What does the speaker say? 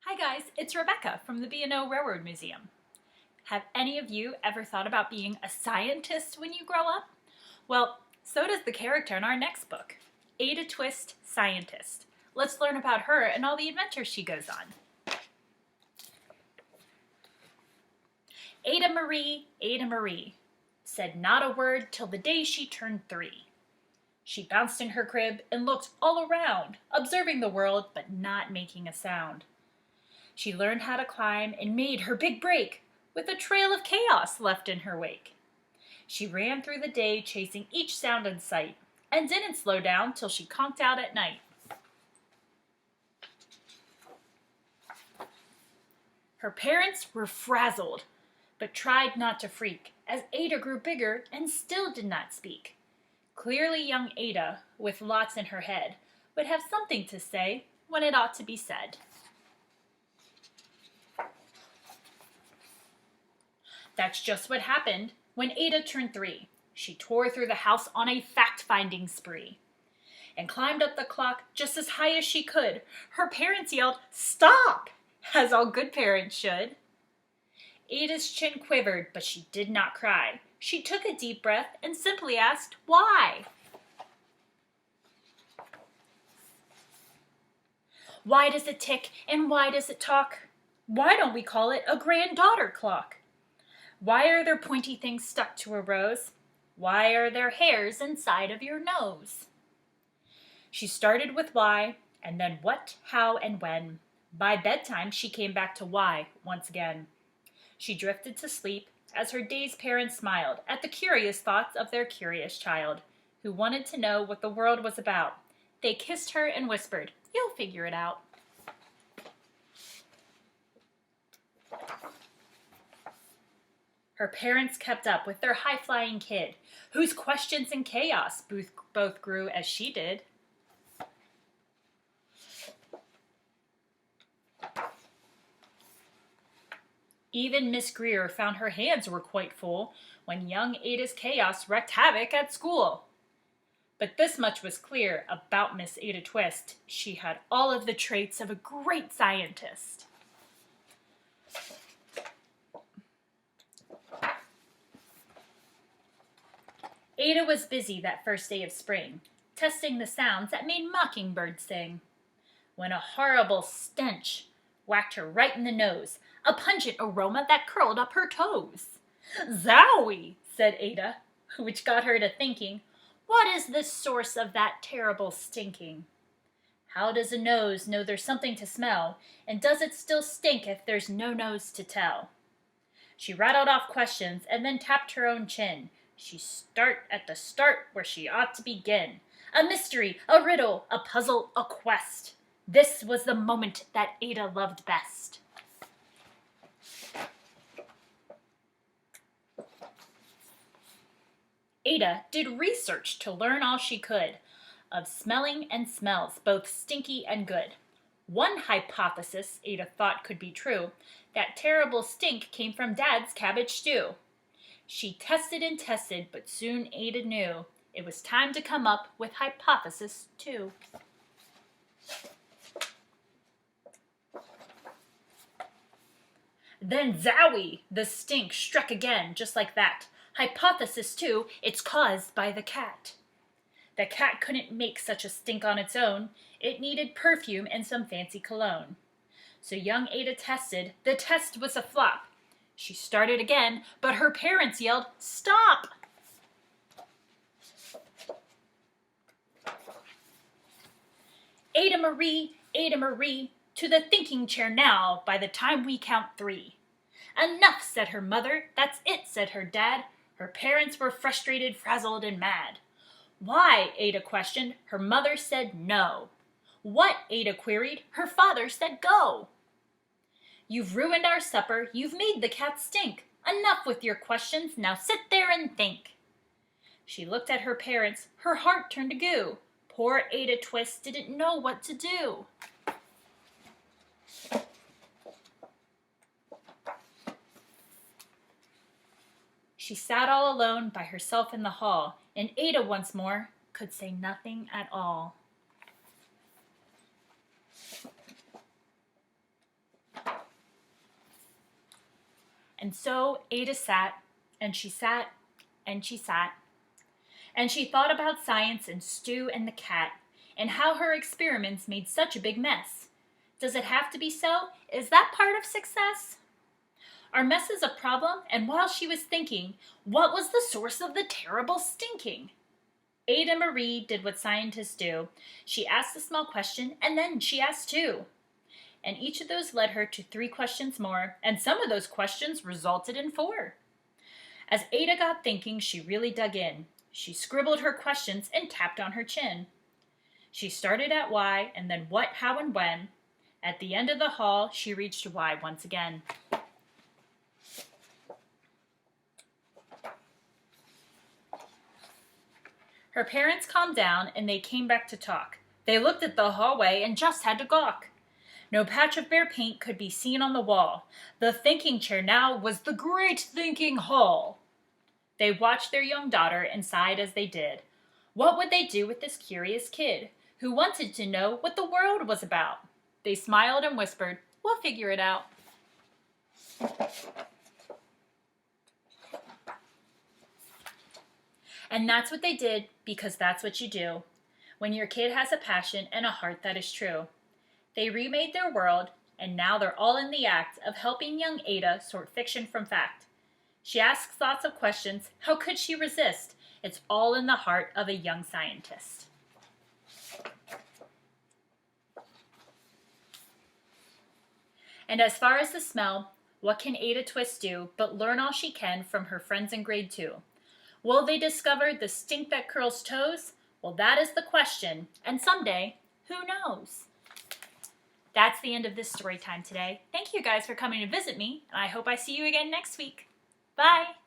Hi guys, it's Rebecca from the B&O Railroad Museum. Have any of you ever thought about being a scientist when you grow up? Well, so does the character in our next book, Ada Twist, Scientist. Let's learn about her and all the adventures she goes on. Ada Marie, said not a word till the day she turned 3. She bounced in her crib and looked all around, observing the world but not making a sound. She learned how to climb and made her big break, with a trail of chaos left in her wake. She ran through the day chasing each sound in sight, and didn't slow down till she conked out at night. Her parents were frazzled, but tried not to freak, as Ada grew bigger and still did not speak. Clearly young Ada, with lots in her head, would have something to say when it ought to be said. That's just what happened when Ada turned 3. She tore through the house on a fact-finding spree and climbed up the clock just as high as she could. Her parents yelled, "Stop!" as all good parents should. Ada's chin quivered, but she did not cry. She took a deep breath and simply asked, "Why?" Why does it tick and why does it talk? Why don't we call it a granddaughter clock? Why are there pointy things stuck to a rose? Why are there hairs inside of your nose? She started with why, and then what, how, and when. By bedtime, she came back to why once again. She drifted to sleep as her dazed parents smiled at the curious thoughts of their curious child, who wanted to know what the world was about. They kissed her and whispered, "You'll figure it out." Her parents kept up with their high-flying kid, whose questions and chaos both grew as she did. Even Miss Greer found her hands were quite full when young Ada's chaos wreaked havoc at school. But this much was clear about Miss Ada Twist. She had all of the traits of a great scientist. Ada was busy that first day of spring, testing the sounds that made mockingbirds sing, when a horrible stench whacked her right in the nose, a pungent aroma that curled up her toes. "Zowie!" said Ada, which got her to thinking, what is the source of that terrible stinking? How does a nose know there's something to smell, and does it still stink if there's no nose to tell? She rattled off questions and then tapped her own chin. She start at the start where she ought to begin. A mystery, a riddle, a puzzle, a quest. This was the moment that Ada loved best. Ada did research to learn all she could of smelling and smells, both stinky and good. One hypothesis Ada thought could be true, that terrible stink came from Dad's cabbage stew. She tested and tested, but soon Ada knew it was time to come up with hypothesis 2. Then zowie! The stink struck again, just like that. Hypothesis 2, it's caused by the cat. The cat couldn't make such a stink on its own. It needed perfume and some fancy cologne. So young Ada tested. The test was a flop. She started again, but her parents yelled, "Stop!" Ada Marie, to the thinking chair now by the time we count 3. "Enough," said her mother. "That's it," said her dad. Her parents were frustrated, frazzled, and mad. "Why?" Ada questioned. Her mother said no. "What?" Ada queried. Her father said go. "You've ruined our supper. You've made the cat stink. Enough with your questions. Now sit there and think." She looked at her parents. Her heart turned to goo. Poor Ada Twist didn't know what to do. She sat all alone by herself in the hall, and Ada once more could say nothing at all. And so Ada sat, and she sat, and she sat. And she thought about science and Stu and the cat, and how her experiments made such a big mess. Does it have to be so? Is that part of success? Are messes a problem? And while she was thinking, what was the source of the terrible stinking? Ada Marie did what scientists do. She asked a small question, and then she asked two. And each of those led her to 3 questions more, and some of those questions resulted in 4. As Ada got thinking, she really dug in. She scribbled her questions and tapped on her chin. She started at why, and then what, how, and when. At the end of the hall, she reached why once again. Her parents calmed down, and they came back to talk. They looked at the hallway and just had to gawk. No patch of bare paint could be seen on the wall. The thinking chair now was the great thinking hall. They watched their young daughter and sighed as they did. What would they do with this curious kid, who wanted to know what the world was about? They smiled and whispered, "We'll figure it out." And that's what they did, because that's what you do when your kid has a passion and a heart that is true. They remade their world, and now they're all in the act of helping young Ada sort fiction from fact. She asks lots of questions. How could she resist? It's all in the heart of a young scientist. And as far as the smell, what can Ada Twist do but learn all she can from her friends in grade 2? Will they discover the stink that curls toes? Well, that is the question, and someday, who knows? That's the end of this story time today. Thank you guys for coming to visit me, and I hope I see you again next week. Bye!